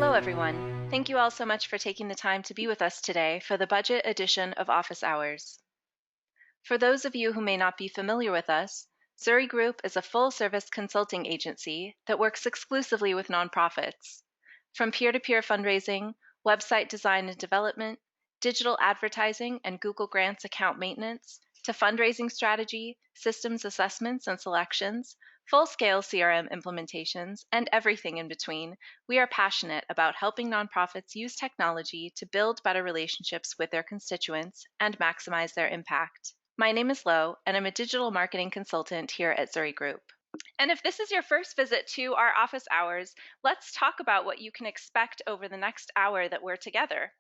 Hello, everyone. Thank you all so much for taking the time to be with us today for the budget edition of Office Hours. For those of you who may not be familiar with us, Zuri Group is a full-service consulting agency that works exclusively with nonprofits. From peer-to-peer fundraising, website design and development, digital advertising and Google Grants account maintenance, to fundraising strategy, systems assessments and selections, full-scale CRM implementations, and everything in between, we are passionate about helping nonprofits use technology to build better relationships with their constituents and maximize their impact. My name is Lo, and I'm a digital marketing consultant here at Zuri Group. And if this is your first visit to our office hours, let's talk about what you can expect over the next hour that we're together.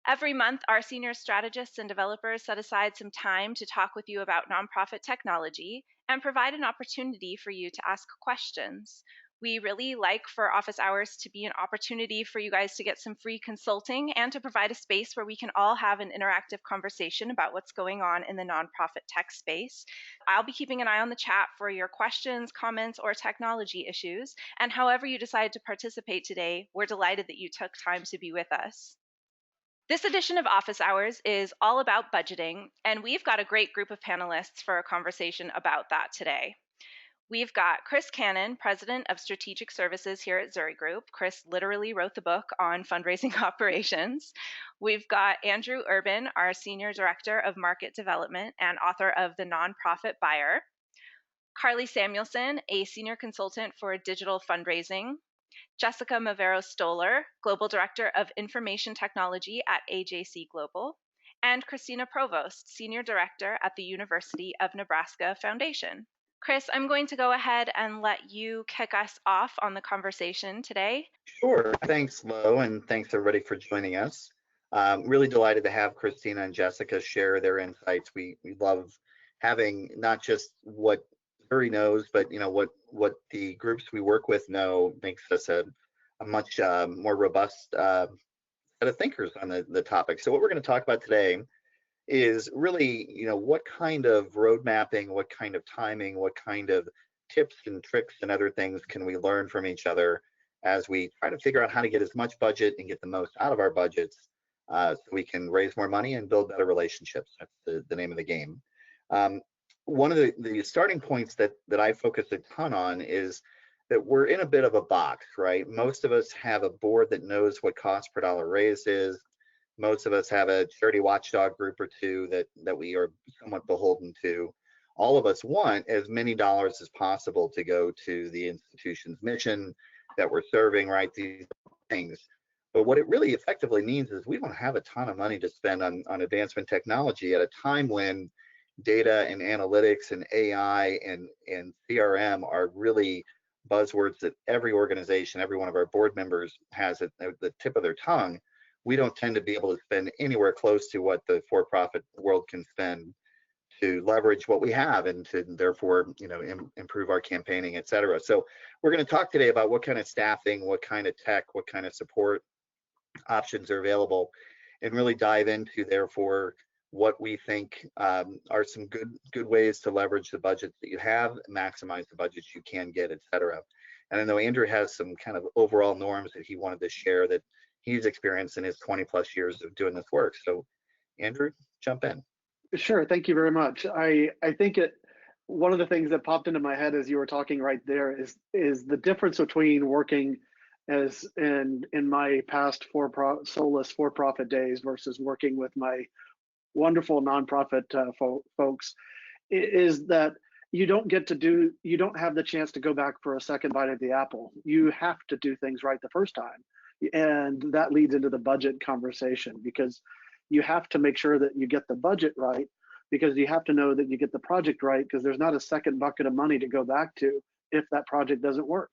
Every month, our senior strategists and developers set aside some time to talk with you about nonprofit technology and provide an opportunity for you to ask questions. We really like for office hours to be an opportunity for you guys to get some free consulting and to provide a space where we can all have an interactive conversation about what's going on in the nonprofit tech space. I'll be keeping an eye on the chat for your questions, comments, or technology issues. And however you decide to participate today, we're delighted that you took time to be with us. This edition of Office Hours is all about budgeting, and we've got a great group of panelists for a conversation about that today. We've got Chris Cannon, President of Strategic Services here at Zuri Group. Chris literally wrote the book on fundraising operations. We've got Andrew Urban, our Senior Director of Market Development and author of The Nonprofit Buyer. Carly Samuelson, a Senior Consultant for Digital Fundraising. Jessica Mavero-Stoller, Global Director of Information Technology at AJC Global, and Christina Provost, Senior Director at the University of Nebraska Foundation. Chris, I'm going to go ahead and let you kick us off on the conversation today. Sure. Thanks, Lo, and thanks everybody for joining us. Really delighted to have Christina and Jessica share their insights. We love having not just what Zuri knows, but what the groups we work with know makes us a much more robust set of thinkers on the topic. So what we're going to talk about today is really, what kind of road mapping, what kind of timing, what kind of tips and tricks and other things can we learn from each other as we try to figure out how to get as much budget and get the most out of our budgets so we can raise more money and build better relationships. That's the name of the game. One of the starting points that I focus a ton on is that we're in a bit of a box, right? Most of us have a board that knows what cost per dollar raised is. Most of us have a charity watchdog group or two that we are somewhat beholden to. All of us want as many dollars as possible to go to the institution's mission that we're serving, right? These things. But what it really effectively means is we don't have a ton of money to spend on advancement technology at a time when data and analytics and AI and CRM are really buzzwords that every organization, every one of our board members has at the tip of their tongue. We don't tend to be able to spend anywhere close to what the for-profit world can spend to leverage what we have and to therefore, improve our campaigning, et cetera. So we're going to talk today about what kind of staffing, what kind of tech, what kind of support options are available, and really dive into therefore what we think are some good ways to leverage the budgets that you have, maximize the budgets you can get, et cetera. And I know Andrew has some kind of overall norms that he wanted to share that he's experienced in his 20 plus years of doing this work. So Andrew, jump in. Sure, thank you very much. I think one of the things that popped into my head as you were talking right there is the difference between working as in my past soulless for-profit days versus working with my wonderful nonprofit folks, is that you don't have the chance to go back for a second bite of the apple. You have to do things right the first time. And that leads into the budget conversation, because you have to make sure that you get the budget right, because you have to know that you get the project right, because there's not a second bucket of money to go back to if that project doesn't work.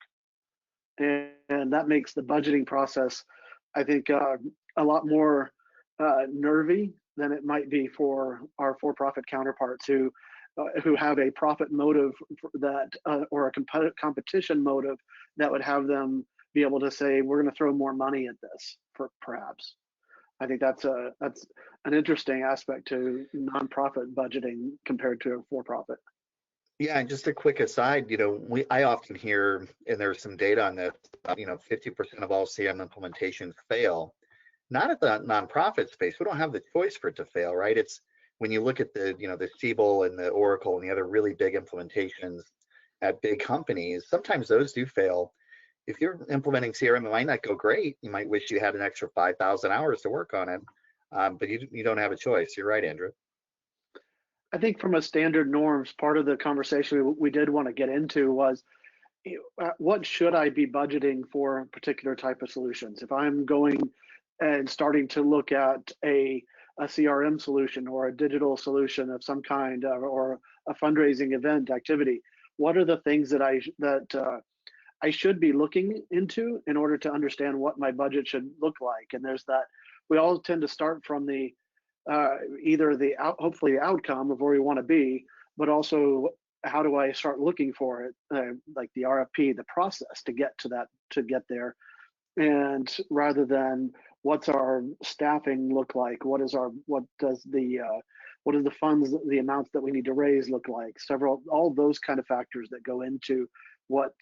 And that makes the budgeting process, I think, a lot more nervy than it might be for our for-profit counterparts who have a profit motive that or a competition motive that would have them be able to say, we're going to throw more money at this, perhaps. I think that's an interesting aspect to nonprofit budgeting compared to for-profit. Yeah, and just a quick aside, I often hear, and there's some data on this, 50% of all CM implementations fail. Not at the nonprofit space. We don't have the choice for it to fail, right? It's when you look at the Siebel and the Oracle and the other really big implementations at big companies, sometimes those do fail. If you're implementing CRM, it might not go great. You might wish you had an extra 5,000 hours to work on it, but you don't have a choice. You're right, Andrew. I think from a standard norms, part of the conversation we did want to get into was what should I be budgeting for a particular type of solutions? If I'm going and starting to look at a CRM solution or a digital solution of some kind, or a fundraising event activity, what are the things that I should be looking into in order to understand what my budget should look like? And there's that. We all tend to start from the either hopefully the outcome of where we want to be, but also how do I start looking for it, like the RFP, the process to get to that, to get there, and rather than what's our staffing look like, what does the funds, the amounts that we need to raise look like, all those kind of factors that go into what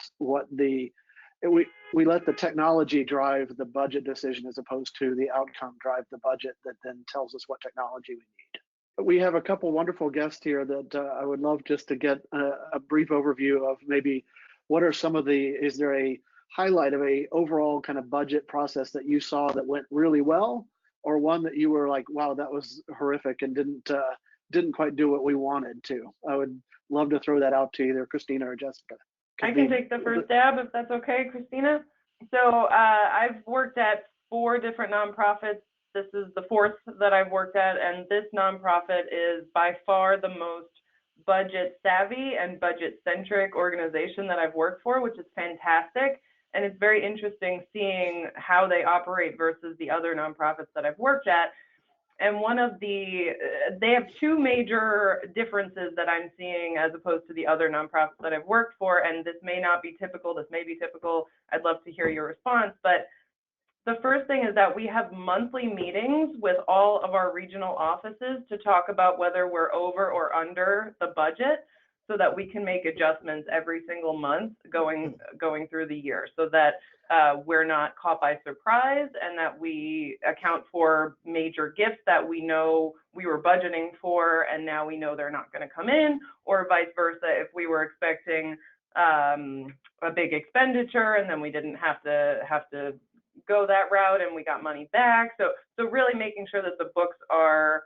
we let the technology drive the budget decision as opposed to the outcome drive the budget that then tells us what technology we need. We have a couple wonderful guests here that I would love just to get a brief overview of maybe what are some of is there a highlight of a overall kind of budget process that you saw that went really well, or one that you were like, wow, that was horrific and didn't quite do what we wanted to? I would love to throw that out to either Christina or Jessica. I can take the first stab if that's okay, Christina. So I've worked at 4 different nonprofits. This is the 4th that I've worked at, and this nonprofit is by far the most budget savvy and budget centric organization that I've worked for, which is fantastic. And it's very interesting seeing how they operate versus the other nonprofits that I've worked at. And they have 2 major differences that I'm seeing as opposed to the other nonprofits that I've worked for. And this may not be typical, this may be typical. I'd love to hear your response. But the first thing is that we have monthly meetings with all of our regional offices to talk about whether we're over or under the budget, so that we can make adjustments every single month going through the year, so that we're not caught by surprise, and that we account for major gifts that we know we were budgeting for and now we know they're not going to come in, or vice versa, if we were expecting a big expenditure and then we didn't have to go that route and we got money back. So really making sure that the books are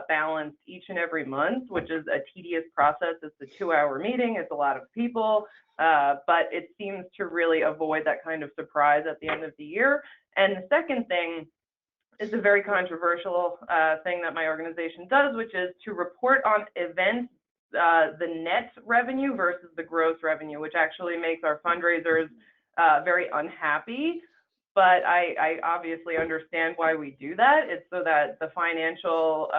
balanced each and every month, which is a tedious process. It's a 2-hour meeting. It's a lot of people, but it seems to really avoid that kind of surprise at the end of the year. And the second thing is a very controversial thing that my organization does, which is to report on events, the net revenue versus the gross revenue, which actually makes our fundraisers very unhappy. But I obviously understand why we do that. It's so that the financial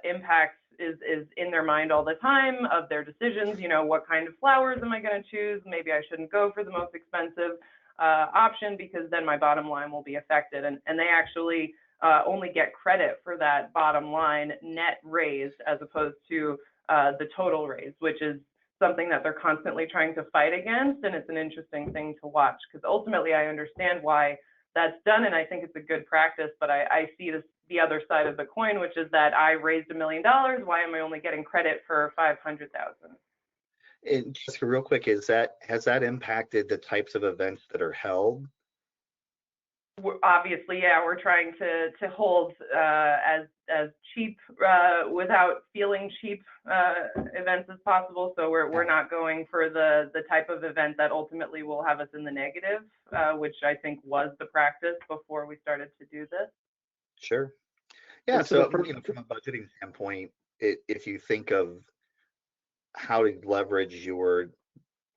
impact is in their mind all the time of their decisions. You know, what kind of flowers am I going to choose? Maybe I shouldn't go for the most expensive option because then my bottom line will be affected. And they actually only get credit for that bottom line net raise as opposed to the total raise, which is something that they're constantly trying to fight against. And it's an interesting thing to watch, because ultimately I understand why that's done, and I think it's a good practice, but I see the other side of the coin, which is that I raised $1 million. Why am I only getting credit for 500,000? And just real quick, has that impacted the types of events that are held? Obviously, yeah, we're trying to hold as cheap without feeling cheap events as possible. So we're not going for the type of event that ultimately will have us in the negative, which I think was the practice before we started to do this. Sure. Yeah. So from a budgeting standpoint, if you think of how to leverage your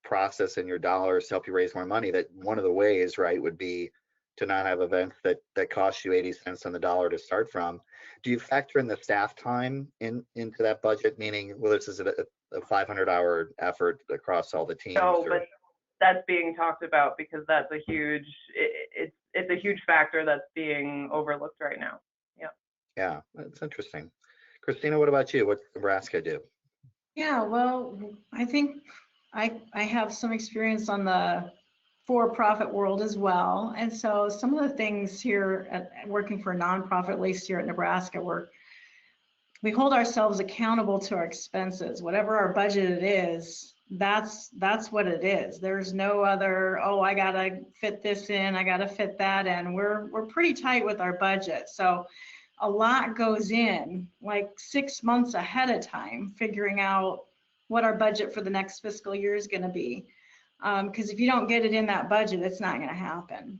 process and your dollars to help you raise more money, that one of the ways, right, would be to not have events that cost you 80 cents on the dollar to start from. Do you factor in the staff time into that budget? Meaning, well, this is a 500-hour effort across all the teams. No, but that's being talked about, because that's a huge, it's a huge factor that's being overlooked right now. Yeah. Yeah, that's interesting. Christina, what about you? What does Nebraska do? Yeah, well, I think I have some experience on the for-profit world as well. And so some of the things here at working for a nonprofit, at least here at Nebraska, we hold ourselves accountable to our expenses. Whatever our budget it is, that's what it is. There's no other, oh, I gotta fit this in, I gotta fit that in. We're pretty tight with our budget. So a lot goes in like 6 months ahead of time, figuring out what our budget for the next fiscal year is going to be. Because if you don't get it in that budget, it's not going to happen.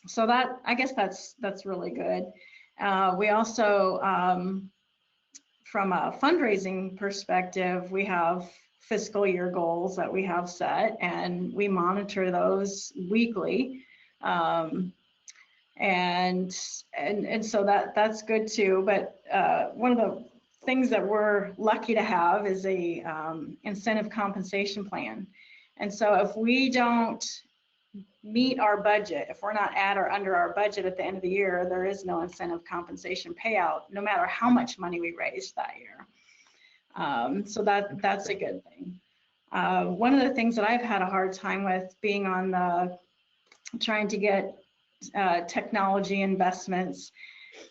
So that, I guess that's really good. We also, from a fundraising perspective, we have fiscal year goals that we have set, and we monitor those weekly. And so that's good too. But one of the things that we're lucky to have is a incentive compensation plan. And so if we don't meet our budget, if we're not at or under our budget at the end of the year, there is no incentive compensation payout, no matter how much money we raised that year. So that's a good thing. One of the things that I've had a hard time with being on the trying to get technology investments.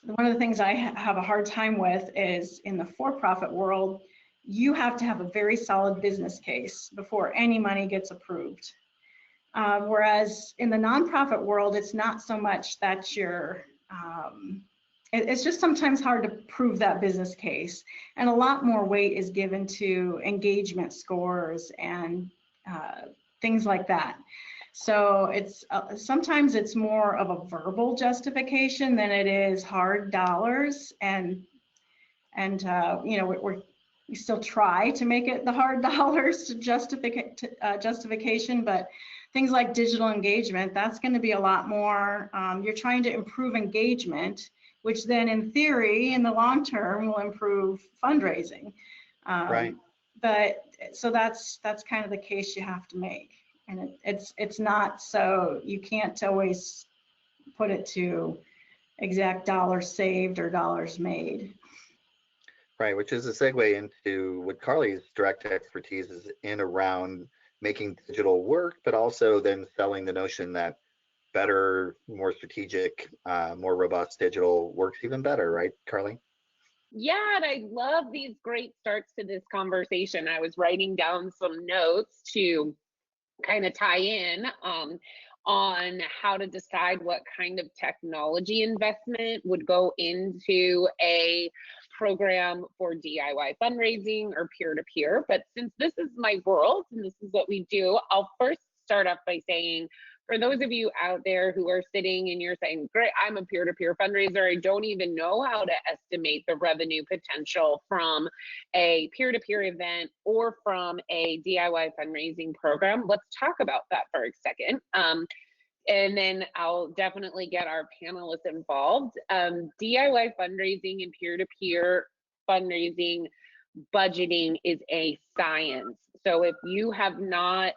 One of the things I have a hard time with is in the for-profit world, you have to have a very solid business case before any money gets approved. Whereas in the nonprofit world, it's not so much that it's just sometimes hard to prove that business case. And a lot more weight is given to engagement scores and things like that. So it's sometimes it's more of a verbal justification than it is hard dollars, and you know, we still try to make it the hard dollars to justification, but things like digital engagement, that's going to be a lot more. You're trying to improve engagement, which then in theory in the long term will improve fundraising. Right. But so that's kind of the case you have to make. And it's not, so you can't always put it to exact dollars saved or dollars made. Right, which is a segue into what Carly's direct expertise is in around making digital work, but also then selling the notion that better, more strategic, more robust digital works even better, right, Carly? Yeah, and I love these great starts to this conversation. I was writing down some notes to kind of tie in on how to decide what kind of technology investment would go into a program for DIY fundraising or peer-to-peer. But since this is my world and this is what we do, I'll first start off by saying, for those of you out there who are sitting and you're saying, great, I'm a peer-to-peer fundraiser, I don't even know how to estimate the revenue potential from a peer-to-peer event or from a DIY fundraising program. Let's talk about that for a second. And then I'll definitely get our panelists involved. DIY fundraising and peer-to-peer fundraising budgeting is a science. So if you have not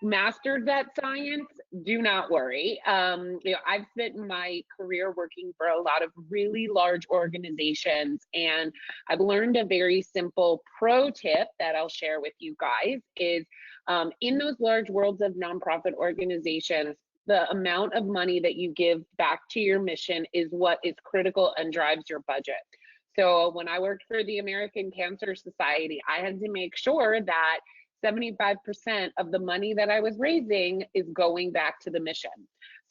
mastered that science, do not worry. You know, I've spent my career working for a lot of really large organizations, and I've learned a very simple pro tip that I'll share with you guys is in those large worlds of nonprofit organizations, the amount of money that you give back to your mission is what is critical and drives your budget. So when I worked for the American Cancer Society, I had to make sure that 75% of the money that I was raising is going back to the mission.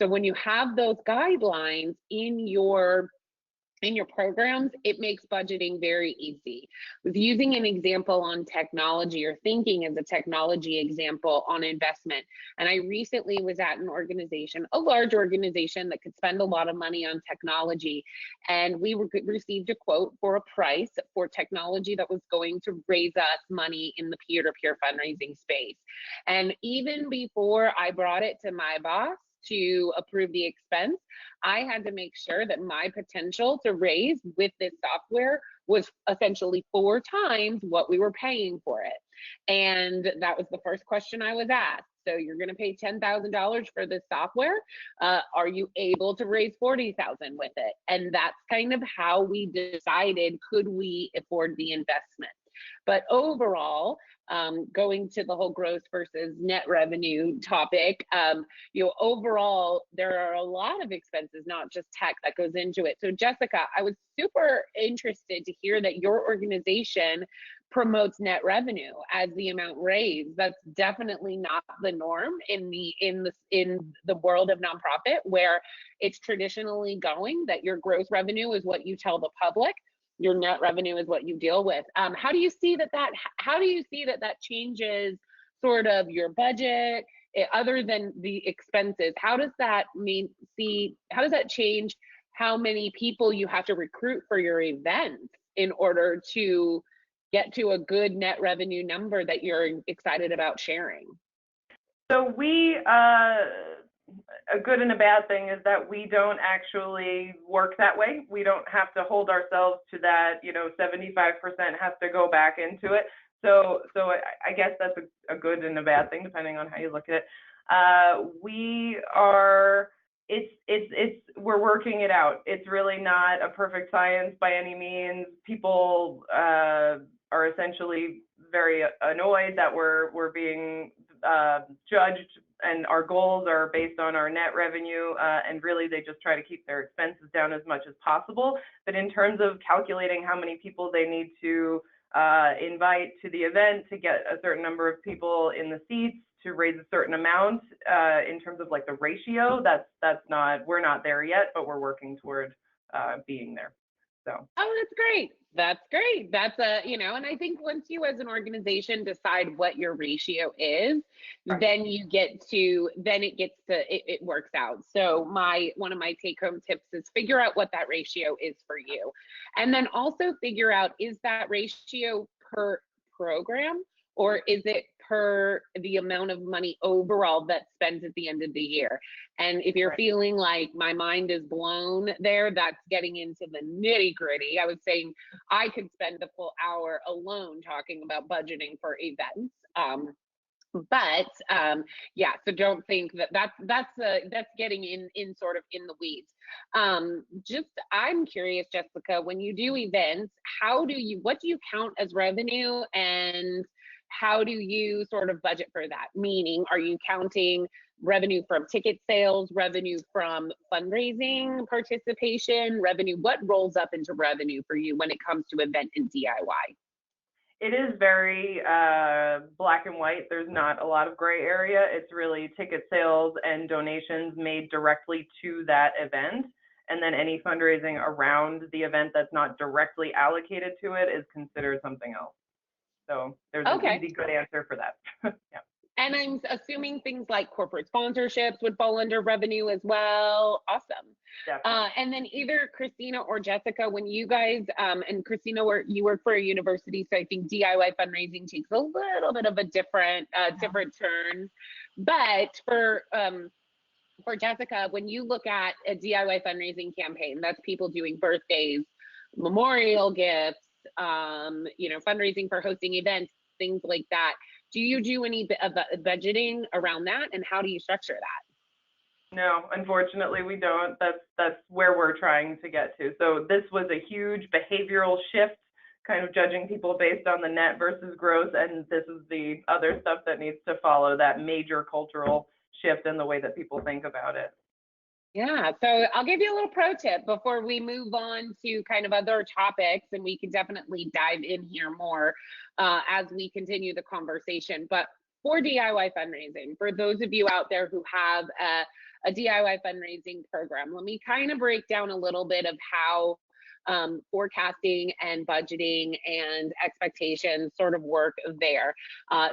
So when you have those guidelines in your programs, it makes budgeting very easy. With using an example on technology or thinking as a technology example on investment, and I recently was at an organization, a large organization that could spend a lot of money on technology, and we received a quote for a price for technology that was going to raise us money in the peer-to-peer fundraising space. And even before I brought it to my boss to approve the expense, I had to make sure that my potential to raise with this software was essentially 4 times what we were paying for it. And that was the first question I was asked. So you're going to pay $10,000 for this software. Are you able to raise $40,000 with it? And that's kind of how we decided, could we afford the investment? But overall, going to the whole gross versus net revenue topic, overall, there are a lot of expenses, not just tech, that goes into it. So Jessica, I was super interested to hear that your organization promotes net revenue as the amount raised. That's definitely not the norm in the world of nonprofit, where it's traditionally going that your gross revenue is what you tell the public, your net revenue is what you deal with. How do you see that changes sort of your budget, other than the expenses? How does that change how many people you have to recruit for your events in order to get to a good net revenue number that you're excited about sharing? So a good and a bad thing is that we don't actually work that way. We don't have to hold ourselves to that, 75% has to go back into it. So I guess that's a good and a bad thing, depending on how you look at it. We're working it out. It's really not a perfect science by any means. People are essentially very annoyed that we're being judged, and our goals are based on our net revenue, and really they just try to keep their expenses down as much as possible. But in terms of calculating how many people they need to invite to the event to get a certain number of people in the seats to raise a certain amount, in terms of like the ratio, we're not there yet, but we're working toward being there. So. Oh, that's great. That's great. That's and I think once you as an organization decide what your ratio is, right, then it works out. So one of my take home tips is figure out what that ratio is for you. And then also figure out, is that ratio per program, or is it per the amount of money overall that's spent at the end of the year? And if you're right, feeling like my mind is blown there, that's getting into the nitty gritty. I was saying I could spend the full hour alone talking about budgeting for events. Yeah, so don't think that's getting in sort of in the weeds. I'm curious, Jessica, when you do events, what do you count as revenue, and how do you sort of budget for that? Meaning, are you counting revenue from ticket sales, revenue from fundraising participation, revenue? What rolls up into revenue for you when it comes to event and DIY? It is very black and white. There's not a lot of gray area. It's really ticket sales and donations made directly to that event. And then any fundraising around the event that's not directly allocated to it is considered something else. So there's an easy, good answer for that. Yeah. And I'm assuming things like corporate sponsorships would fall under revenue as well. Awesome. And then either Christina or Jessica, when you guys, and Christina, you work for a university, so I think DIY fundraising takes a little bit of a different turn. But for Jessica, when you look at a DIY fundraising campaign, that's people doing birthdays, memorial gifts, fundraising for hosting events, things like that. Do you do any budgeting around that, and how do you structure that? No, unfortunately we don't. That's where we're trying to get to. So this was a huge behavioral shift, kind of judging people based on the net versus gross, and this is the other stuff that needs to follow that major cultural shift in the way that people think about it. Yeah, so I'll give you a little pro tip before we move on to kind of other topics, and we can definitely dive in here more as we continue the conversation. But for DIY fundraising, for those of you out there who have a DIY fundraising program, let me kind of break down a little bit of how forecasting and budgeting and expectations sort of work there.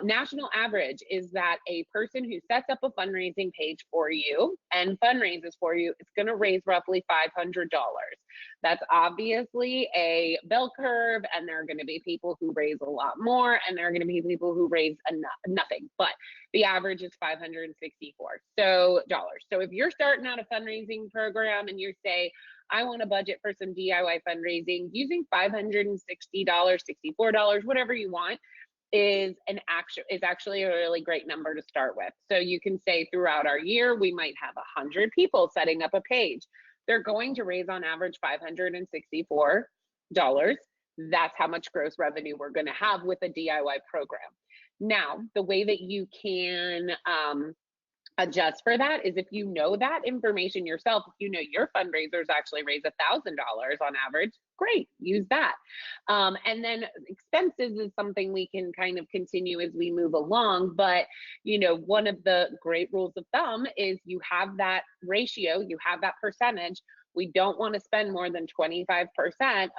National average is that a person who sets up a fundraising page for you and fundraises for you is going to raise roughly $500. That's obviously a bell curve, and there are going to be people who raise a lot more, and there are going to be people who raise nothing, but the average is $564 dollars. So if you're starting out a fundraising program and you say, I want to budget for some DIY fundraising, using $560, $64, whatever you want, is actually a really great number to start with. So you can say throughout our year, we might have 100 people setting up a page. They're going to raise on average $564. that's how much gross revenue we're going to have with a DIY program. Now, the way that you can adjust for that is if you know that information yourself. If you know your fundraisers actually raise $1,000 on average, great, use that. And then expenses is something we can kind of continue as we move along. But, you know, one of the great rules of thumb is you have that ratio, you have that percentage. We don't want to spend more than 25%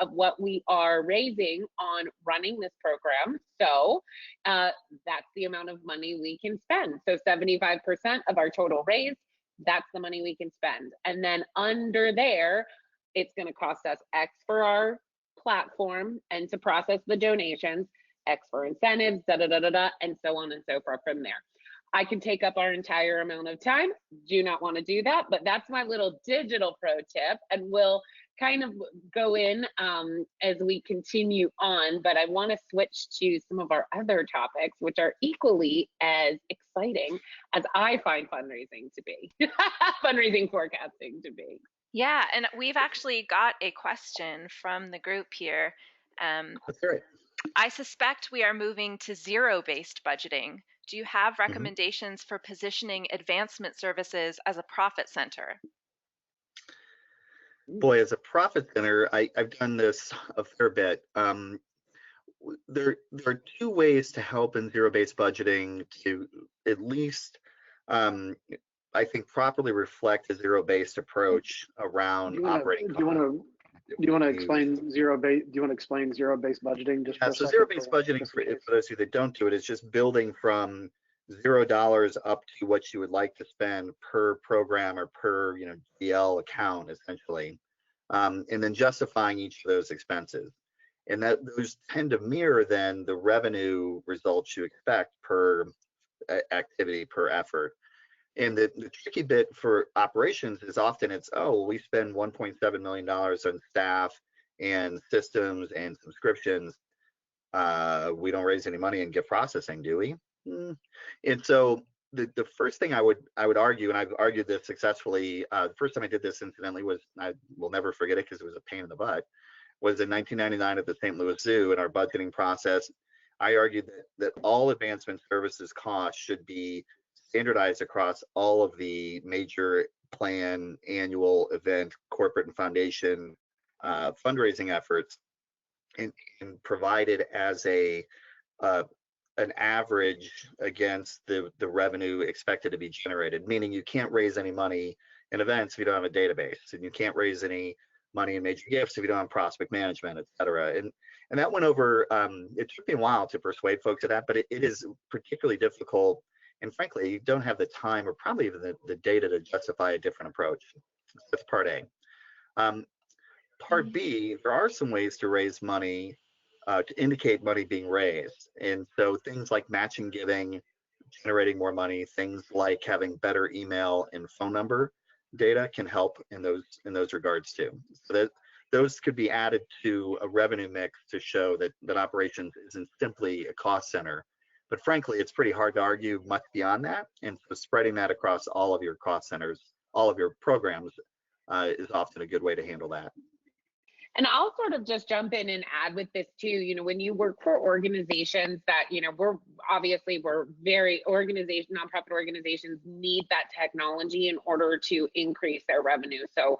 of what we are raising on running this program. So that's the amount of money we can spend. So 75% of our total raise, that's the money we can spend. And then under there, it's going to cost us X for our platform and to process the donations, X for incentives, and so on and so forth from there. I can take up our entire amount of time. Do not want to do that, but that's my little digital pro tip, and we'll kind of go in as we continue on, but I want to switch to some of our other topics, which are equally as exciting as I find fundraising to be, fundraising forecasting to be. Yeah, and we've actually got a question from the group here. That's right. I suspect we are moving to zero-based budgeting. Do you have recommendations for positioning advancement services as a profit center? Boy, as a profit center, I've done this a fair bit. There are two ways to help in zero-based budgeting to at least, I think, properly reflect a zero-based approach around operating costs. Do you want to explain zero-based? Do you want to explain zero-based budgeting just for a second? So zero-based budgeting, for those of you that don't do it, is just building from $0 up to what you would like to spend per program or per GL account, essentially, and then justifying each of those expenses. And that those tend to mirror then the revenue results you expect per activity, per effort. And the tricky bit for operations is often it's, oh, we spend $1.7 million on staff and systems and subscriptions. We don't raise any money in gift processing, do we? And so the first thing I would argue, and I've argued this successfully, the first time I did this, incidentally, was, I will never forget it because it was a pain in the butt, was in 1999 at the St. Louis Zoo. In our budgeting process, I argued that all advancement services costs should be standardized across all of the major plan, annual, event, corporate and foundation fundraising efforts, and provided as an average against the revenue expected to be generated, meaning you can't raise any money in events if you don't have a database, and you can't raise any money in major gifts if you don't have prospect management, et cetera. And that went over, it took me a while to persuade folks of that, but it is particularly difficult. And frankly, you don't have the time or probably even the data to justify a different approach. That's part A. Part B, there are some ways to raise money, to indicate money being raised. And so things like matching giving, generating more money, things like having better email and phone number data can help in those regards too. So that those could be added to a revenue mix to show that operations isn't simply a cost center. But frankly, it's pretty hard to argue much beyond that. And so spreading that across all of your cost centers, all of your programs, is often a good way to handle that. And I'll sort of just jump in and add with this too, when you work for organizations that, we're very nonprofit organizations need that technology in order to increase their revenue. So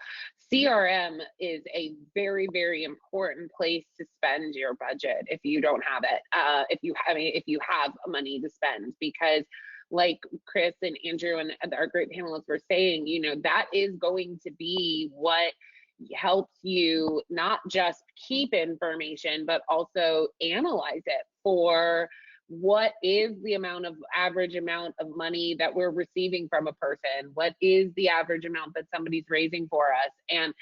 CRM is a very, very important place to spend your budget if you don't have it, if you have money to spend, because like Chris and Andrew and our great panelists were saying, that is going to be what helps you not just keep information, but also analyze it for what is the average amount of money that we're receiving from a person? What is the average amount that somebody's raising for us? And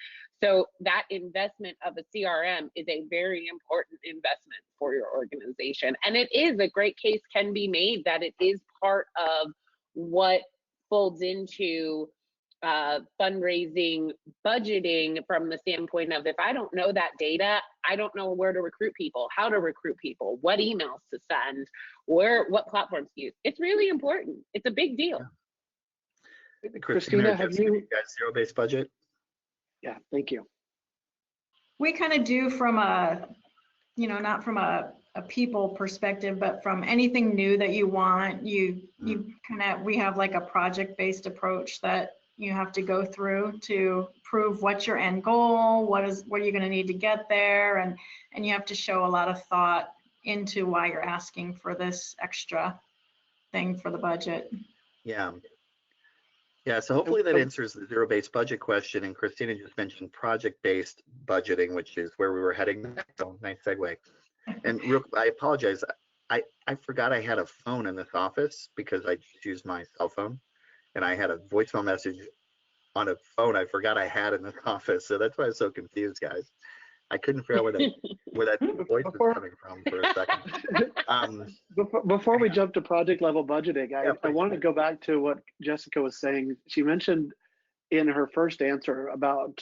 so that investment of a CRM is a very important investment for your organization. And it is a great case can be made that it is part of what folds into fundraising budgeting from the standpoint of, if I don't know that data, I don't know where to recruit people, how to recruit people, what emails to send, what platforms to use. It's really important. It's a big deal. Yeah. Christina, have you guys zero-based budget? Yeah, thank you. We kind of do from a you know, not from a people perspective, but from anything new that you want, you kind of, we have like a project-based approach that you have to go through to prove what's your end goal, what are you going to need to get there, and you have to show a lot of thought into why you're asking for this extra thing for the budget. Yeah. Yeah, so hopefully that answers the zero-based budget question. And Christina just mentioned project-based budgeting, which is where we were heading next. So nice segue. And I apologize. I forgot I had a phone in this office because I just used my cell phone, and I had a voicemail message on a phone I forgot I had in this office. So that's why I was so confused, guys. I couldn't figure out where that voice was coming from for a second. Before we jump to project level budgeting, I want to go back to what Jessica was saying. She mentioned in her first answer about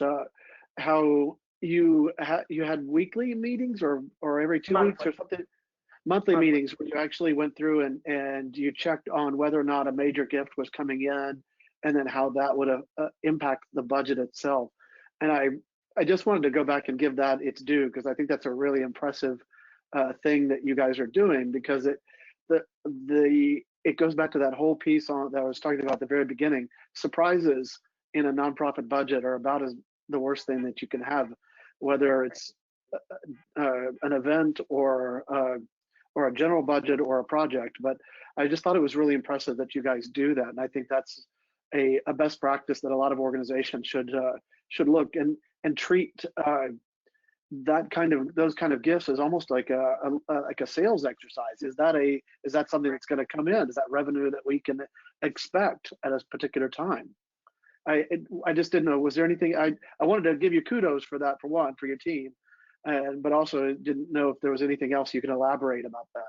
how you had weekly meetings or every 2 weeks or something, monthly meetings where you actually went through and you checked on whether or not a major gift was coming in, and then how that would impact the budget itself. And I just wanted to go back and give that its due, because I think that's a really impressive thing that you guys are doing, because it goes back to that whole piece that I was talking about at the very beginning. Surprises in a nonprofit budget are about the worst thing that you can have, whether it's an event or a general budget or a project. But I just thought it was really impressive that you guys do that, and I think that's a best practice that a lot of organizations should look and treat those kind of gifts as almost like a sales exercise. Is that something that's going to come in? Is that revenue that we can expect at a particular time? I just didn't know. Was there anything? I wanted to give you kudos for that, for one, for your team, but also didn't know if there was anything else you can elaborate about that.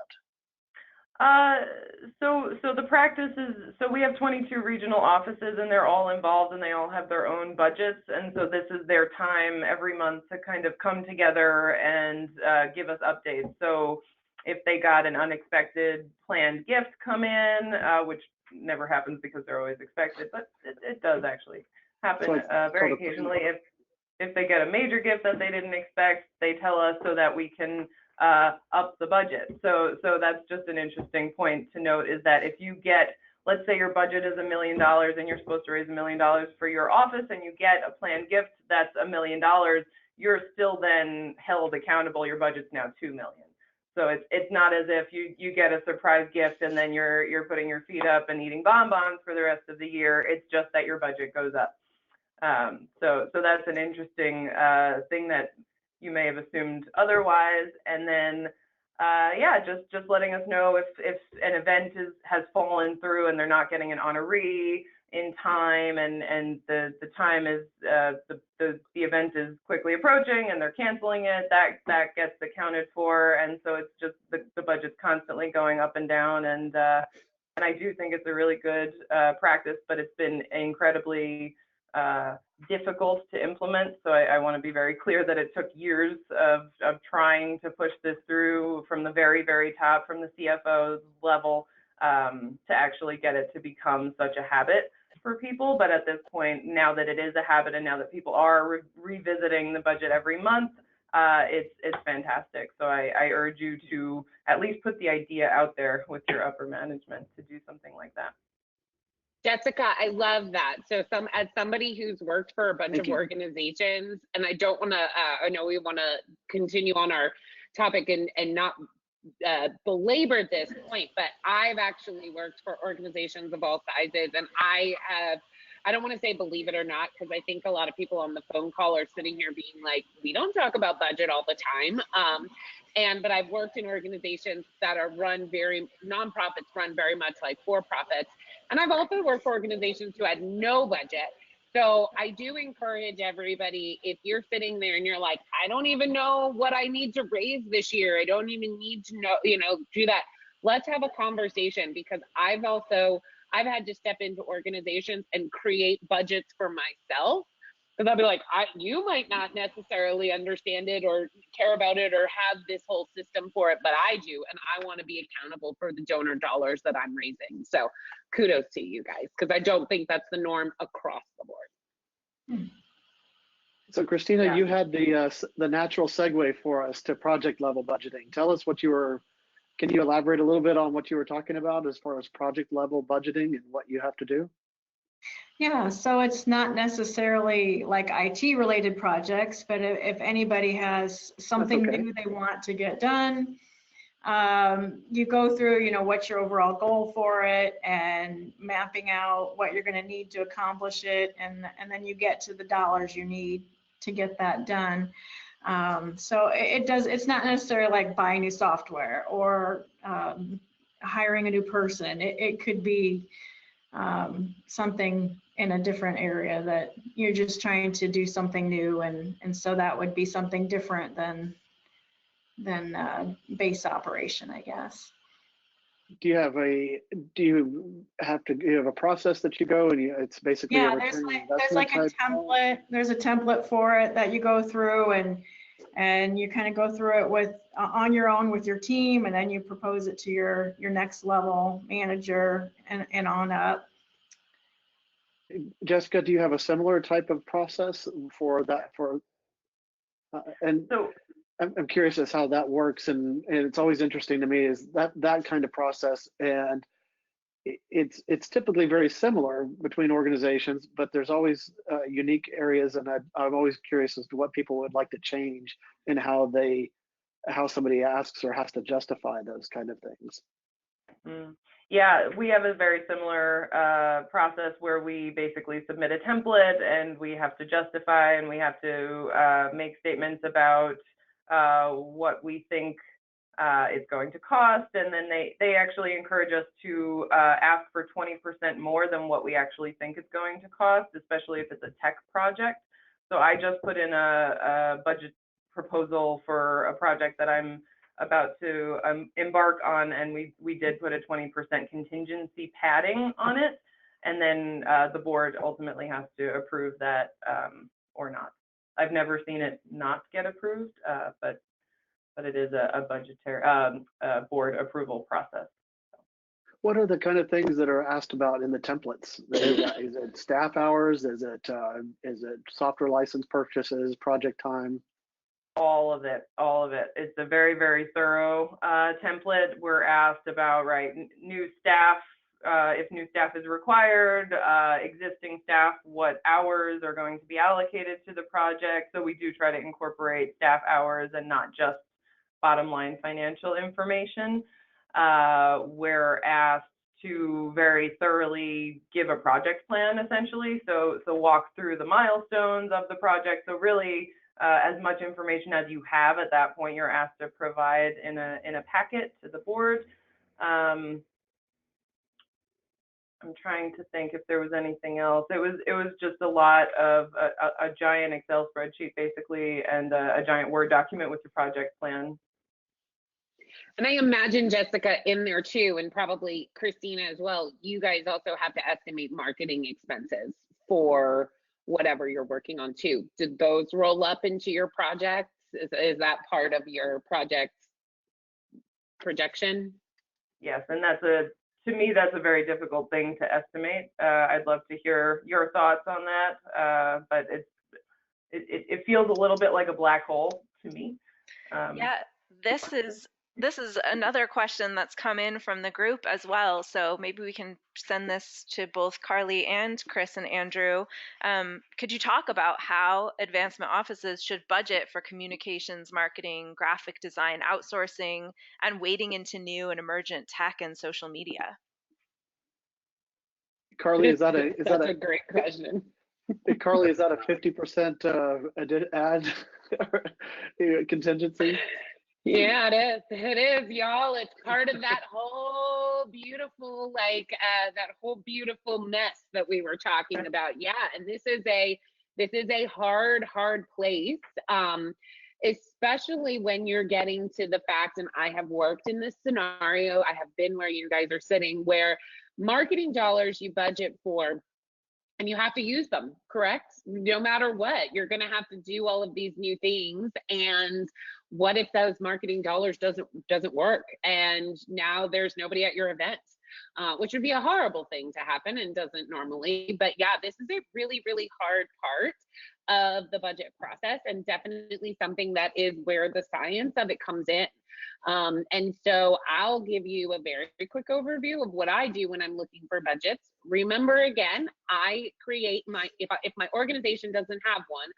So the practice is, so we have 22 regional offices, and they're all involved, and they all have their own budgets. And so this is their time every month to kind of come together and give us updates. So if they got an unexpected planned gift come in, which never happens because they're always expected, but it does actually happen very occasionally. If they get a major gift that they didn't expect, they tell us so that we can up the budget. So that's just an interesting point to note, is that if you get, let's say your budget is $1 million and you're supposed to raise $1 million for your office, and you get a planned gift that's $1 million, you're still then held accountable. Your budget's now $2 million. So it's not as if you get a surprise gift and then you're putting your feet up and eating bonbons for the rest of the year. It's just that your budget goes up. So that's an interesting thing that you may have assumed otherwise. And then just letting us know if an event has fallen through and they're not getting an honoree in time, and the time is the event is quickly approaching and they're canceling it, that gets accounted for. And so it's just the budget's constantly going up and down, and I do think it's a really good practice, but it's been incredibly difficult to implement. So I want to be very clear that it took years of trying to push this through from the very, very top, from the CFO's level, to actually get it to become such a habit for people. But at this point, now that it is a habit, and now that people are revisiting the budget every month, it's fantastic. So I urge you to at least put the idea out there with your upper management to do something like that. Jessica, I love that. So as somebody who's worked for a bunch of organizations, and I don't want to, I know we want to continue on our topic and not belabor this point, but I've actually worked for organizations of all sizes, and I don't want to say believe it or not, because I think a lot of people on the phone call are sitting here being like, we don't talk about budget all the time. But I've worked in organizations that are nonprofits run very much like for-profits. And I've also worked for organizations who had no budget. So I do encourage everybody, if you're sitting there and you're like, I don't even know what I need to raise this year, I don't even need to know, do that. Let's have a conversation, because I've had to step into organizations and create budgets for myself. Because I'll be like, you might not necessarily understand it or care about it or have this whole system for it, but I do. And I want to be accountable for the donor dollars that I'm raising. So kudos to you guys, because I don't think that's the norm across the board. So Christina, Yeah. you had the natural segue for us to project level budgeting. Tell us what you were, can you elaborate a little bit on what you were talking about as far as project level budgeting and what you have to do? Yeah, so it's not necessarily like IT related projects, but if anybody has something okay. new they want to get done, you go through, you know, what's your overall goal for it and mapping out what you're going to need to accomplish it. And then you get to the dollars you need to get that done. So it's not necessarily like buying new software or hiring a new person. It could be something in a different area that you're just trying to do something new. And so that would be something different than base operation, I guess. Do you have a process that you go and it's basically Yeah, a there's return on like a investment type? template. There's a template for it that you go through, and you kind of go through it with on your own with your team, and then you propose it to your next level manager and on up. Jessica, do you have a similar type of process for that? And So I'm curious as how that works, and it's always interesting to me is that kind of process, and it's typically very similar between organizations, but there's always unique areas, and I'm always curious as to what people would like to change in how somebody asks or has to justify those kind of things. Yeah, we have a very similar process where we basically submit a template and we have to justify and we have to make statements about what we think it's going to cost, and then they actually encourage us to ask for 20% more than what we actually think it's going to cost, especially if it's a tech project. So I just put in a budget proposal for a project that I'm about to embark on, and we did put a 20% contingency padding on it, and then the board ultimately has to approve that or not. I've never seen it not get approved, but it is a budgetary board approval process. What are the kind of things that are asked about in the templates? Is it staff hours? Is it software license purchases, project time? All of it. It's a very, very thorough template. We're asked about, new staff, if new staff is required, existing staff, what hours are going to be allocated to the project. So we do try to incorporate staff hours and not just bottom line financial information. We're asked to very thoroughly give a project plan, essentially. So walk through the milestones of the project. So really, as much information as you have at that point, you're asked to provide in a packet to the board. I'm trying to think if there was anything else. It was just a lot of a giant Excel spreadsheet, basically, and a giant Word document with your project plan. And I imagine, Jessica, in there too, and probably Christina as well, you guys also have to estimate marketing expenses for whatever you're working on too. Did those roll up into your projects? Is that part of your project projection? Yes, and to me, that's a very difficult thing to estimate. I'd love to hear your thoughts on that, but it feels a little bit like a black hole to me. Yeah, this is another question that's come in from the group as well. So maybe we can send this to both Carly and Chris and Andrew. Could you talk about how advancement offices should budget for communications, marketing, graphic design, outsourcing, and wading into new and emergent tech and social media? Carly, is that a great question? Carly, is that a 50% ad contingency? Yeah, it is, y'all. It's part of that whole beautiful, that whole beautiful mess that we were talking about. Yeah, and this is a hard place, especially when you're getting to the fact, and I have worked in this scenario, I have been where you guys are sitting, where marketing dollars you budget for, and you have to use them, correct? No matter what, you're going to have to do all of these new things. And what if those marketing dollars doesn't work? And now there's nobody at your event. which would be a horrible thing to happen and doesn't normally. But yeah, this is a really, really hard part of the budget process, and definitely something that is where the science of it comes in. And so I'll give you a very quick overview of what I do when I'm looking for budgets. Remember, again, I create my, if my organization doesn't have one,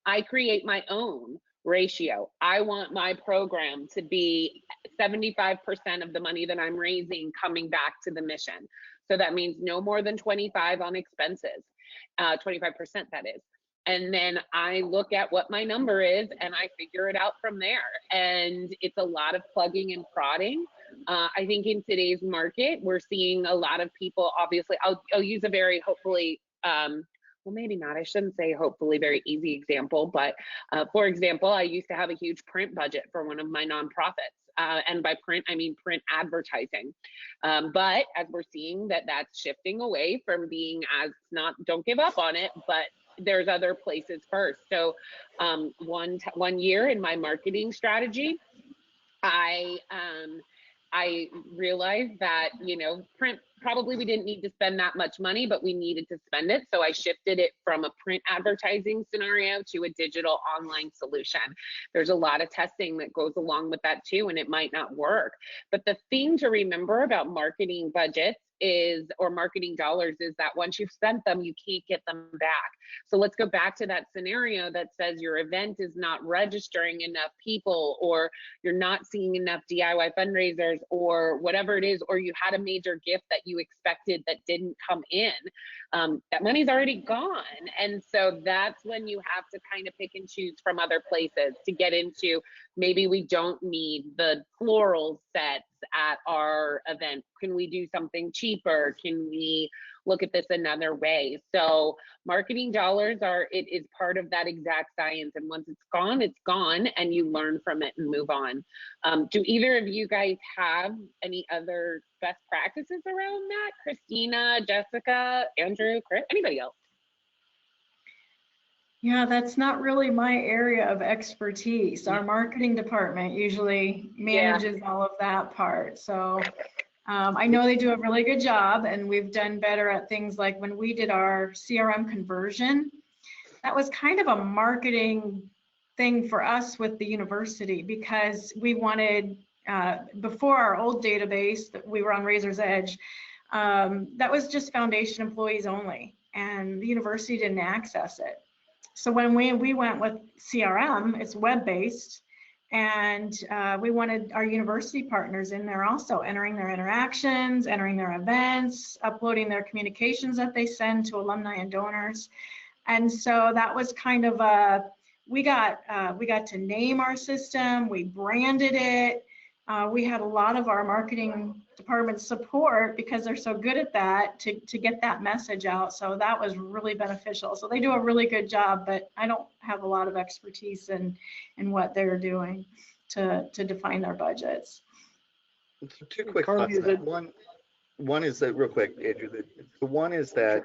I create my own ratio. I want my program to be 75% of the money that I'm raising coming back to the mission. So that means no more than 25 on expenses, 25% that is. And then I look at what my number is and I figure it out from there. And it's a lot of plugging and prodding. I think in today's market, we're seeing a lot of people, obviously, I'll use a very hopefully, well, maybe not, I shouldn't say hopefully very easy example, but for example, I used to have a huge print budget for one of my nonprofits. And by print, I mean print advertising. But as we're seeing that's shifting away from being as not, don't give up on it, but there's other places first. So one year in my marketing strategy, I realized that, you know, print, probably we didn't need to spend that much money, but we needed to spend it. So I shifted it from a print advertising scenario to a digital online solution. There's a lot of testing that goes along with that too, and it might not work. But the thing to remember about marketing budgets is, or marketing dollars, is that once you've spent them, you can't get them back. So let's go back to that scenario that says your event is not registering enough people, or you're not seeing enough DIY fundraisers, or whatever it is, or you had a major gift that you expected that didn't come in. That money's already gone. And so that's when you have to kind of pick and choose from other places to get into, maybe we don't need the floral sets at our event. Can we do something cheaper? Can we look at this another way? So marketing dollars it is part of that exact science. And once it's gone, and you learn from it and move on. Do either of you guys have any other best practices around that? Christina, Jessica, Andrew, Chris, anybody else? Yeah, that's not really my area of expertise. Our marketing department usually manages all of that part. So I know they do a really good job, and we've done better at things like when we did our CRM conversion. That was kind of a marketing thing for us with the university, because we wanted, before our old database that we were on Razor's Edge, that was just foundation employees only, and the university didn't access it. So when we went with CRM, it's web-based, and we wanted our university partners in there also, entering their interactions, entering their events, uploading their communications that they send to alumni and donors. And so that was kind of we got to name our system, we branded it. We had a lot of our marketing department support, because they're so good at that, to get that message out. So that was really beneficial. So they do a really good job, but I don't have a lot of expertise in what they're doing to define their budgets. So two quick thoughts. One is that, real quick, Andrew, the one is that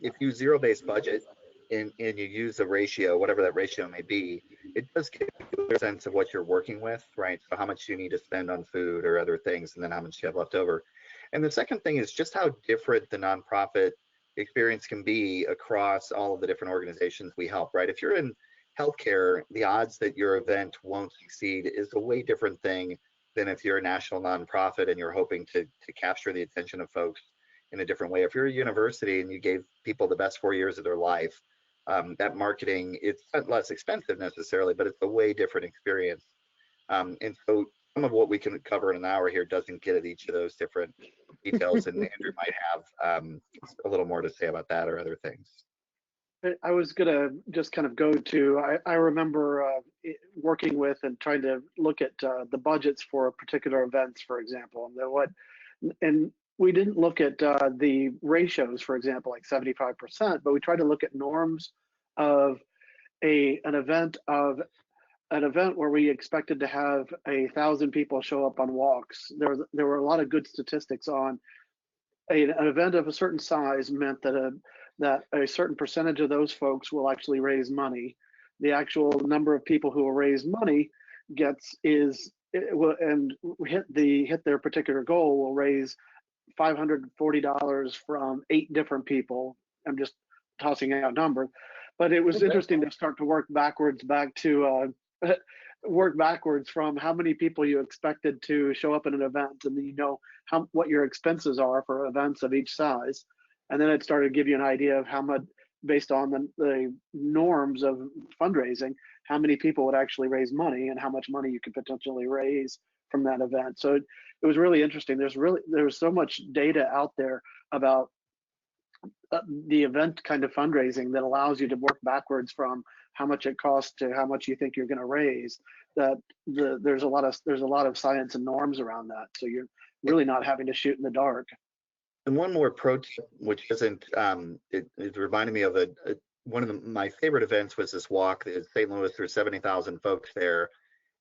if you zero-based budget and you use a ratio, whatever that ratio may be, it does give you a sense of what you're working with, right? So how much you need to spend on food or other things, and then how much you have left over. And the second thing is just how different the nonprofit experience can be across all of the different organizations we help, right? If you're in healthcare, the odds that your event won't succeed is a way different thing than if you're a national nonprofit and you're hoping to capture the attention of folks in a different way. If you're a university and you gave people the best 4 years of their life, that marketing, it's not less expensive necessarily, but it's a way different experience. And so some of what we can cover in an hour here doesn't get at each of those different details, and Andrew might have a little more to say about that or other things. I was gonna just kind of go to, I remember working with and trying to look at the budgets for particular events, for example, and we didn't look at the ratios, for example, like 75%, but we tried to look at norms of an event where we expected to have 1,000 people show up on walks. There were a lot of good statistics on an event of a certain size meant that a certain percentage of those folks will actually raise money. The actual number of people who will raise money and hit their particular goal will raise $540 from 8 different people. I'm just tossing out numbers, but it was interesting to start to work backwards from how many people you expected to show up at an event, and then you know what your expenses are for events of each size, and then it started to give you an idea of how much, based on the norms of fundraising, how many people would actually raise money and how much money you could potentially raise from that event. So it was really interesting. There was so much data out there about the event kind of fundraising that allows you to work backwards from how much it costs to how much you think you're going to raise. That there's a lot of science and norms around that. So you're really not having to shoot in the dark. And one more pro tip, which isn't, it reminded me of one of my favorite events was this walk in St. Louis. There's 70,000 folks there,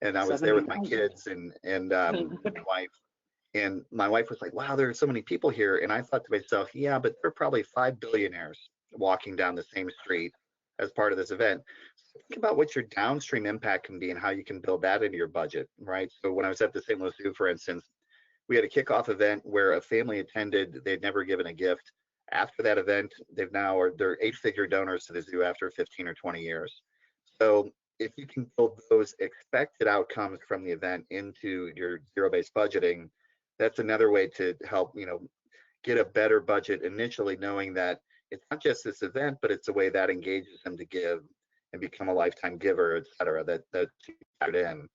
and I was there with my kids and my wife. And my wife was like, wow, there are so many people here. And I thought to myself, yeah, but there are probably 5 billionaires walking down the same street as part of this event. So think about what your downstream impact can be and how you can build that into your budget, right? So when I was at the St. Louis Zoo, for instance, we had a kickoff event where a family attended. They'd never given a gift. After that event, they're 8-figure donors to the zoo after 15 or 20 years. So if you can build those expected outcomes from the event into your zero-based budgeting, that's another way to help, get a better budget initially, knowing that it's not just this event, but it's a way that engages them to give and become a lifetime giver, et cetera, that you put in.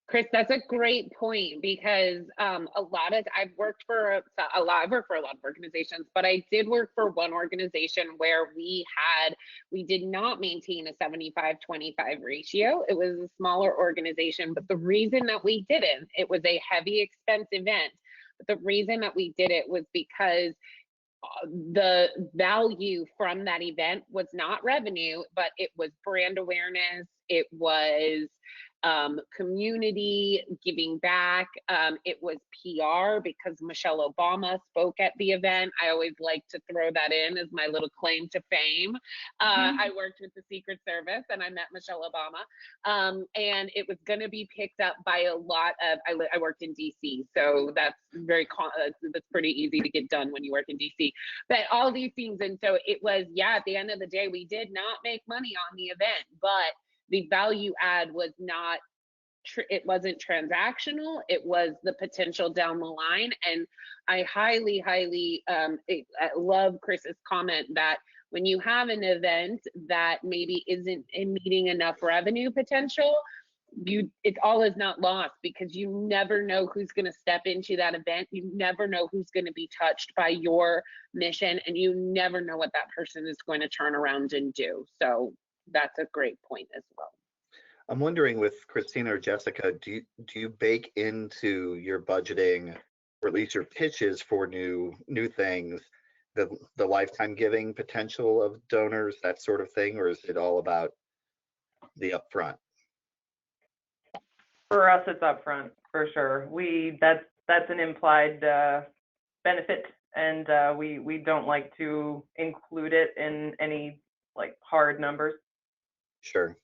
Chris, that's a great point, because I've worked for a lot of organizations, but I did work for one organization where we did not maintain a 75-25 ratio. It was a smaller organization, but the reason that we didn't, it was a heavy expense event, but the reason that we did it was because the value from that event was not revenue, but it was brand awareness. It was community giving back. It was PR because Michelle Obama spoke at the event. I always like to throw that in as my little claim to fame. I worked with the Secret Service and I met Michelle Obama. And it was going to be picked up by a lot of, I worked in DC, so that's that's pretty easy to get done when you work in DC. But all these things, and so it was, at the end of the day, we did not make money on the event, but the value add was not, it wasn't transactional. It was the potential down the line. And I highly love Chris's comment that when you have an event that maybe isn't meeting enough revenue potential, it all is not lost, because you never know who's going to step into that event. You never know who's going to be touched by your mission, and you never know what that person is going to turn around and do. So that's a great point as well. I'm wondering, with Christina or Jessica, do you bake into your budgeting, or at least your pitches for new things, the lifetime giving potential of donors, that sort of thing, or is it all about the upfront? For us, it's upfront for sure. That's an implied benefit, and we don't like to include it in any hard numbers. Sure.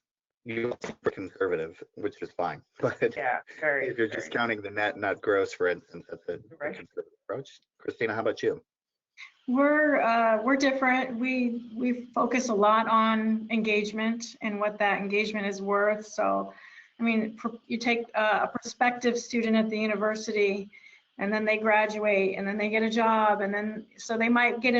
You're super conservative, which is fine. But yeah, very. If you're just counting the net, not gross, for instance, that's a conservative approach. Christina, how about you? We're different. We focus a lot on engagement and what that engagement is worth. So, I mean, you take a prospective student at the university, and then they graduate, and then they get a job, and then so they might get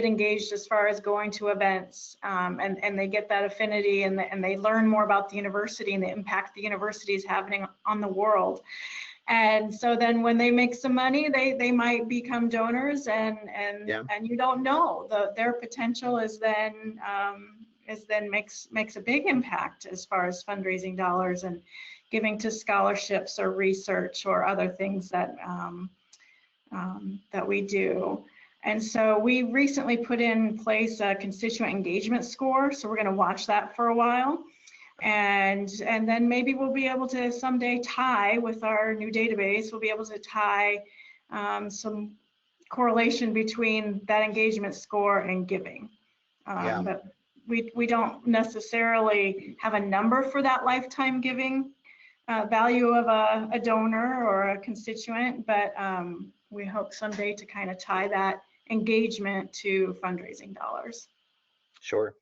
engaged as far as going to events, and they get that affinity, and they learn more about the university and the impact the university is having on the world. And so then when they make some money, they might become donors, and you don't know, their potential is then makes a big impact as far as fundraising dollars and giving to scholarships or research or other things that we do. And so we recently put in place a constituent engagement score. So we're going to watch that for a while. And then maybe we'll be able to someday tie with our new database, we'll be able to tie some correlation between that engagement score and giving. But we don't necessarily have a number for that lifetime giving value of a donor or a constituent, but we hope someday to kind of tie that engagement to fundraising dollars. Sure.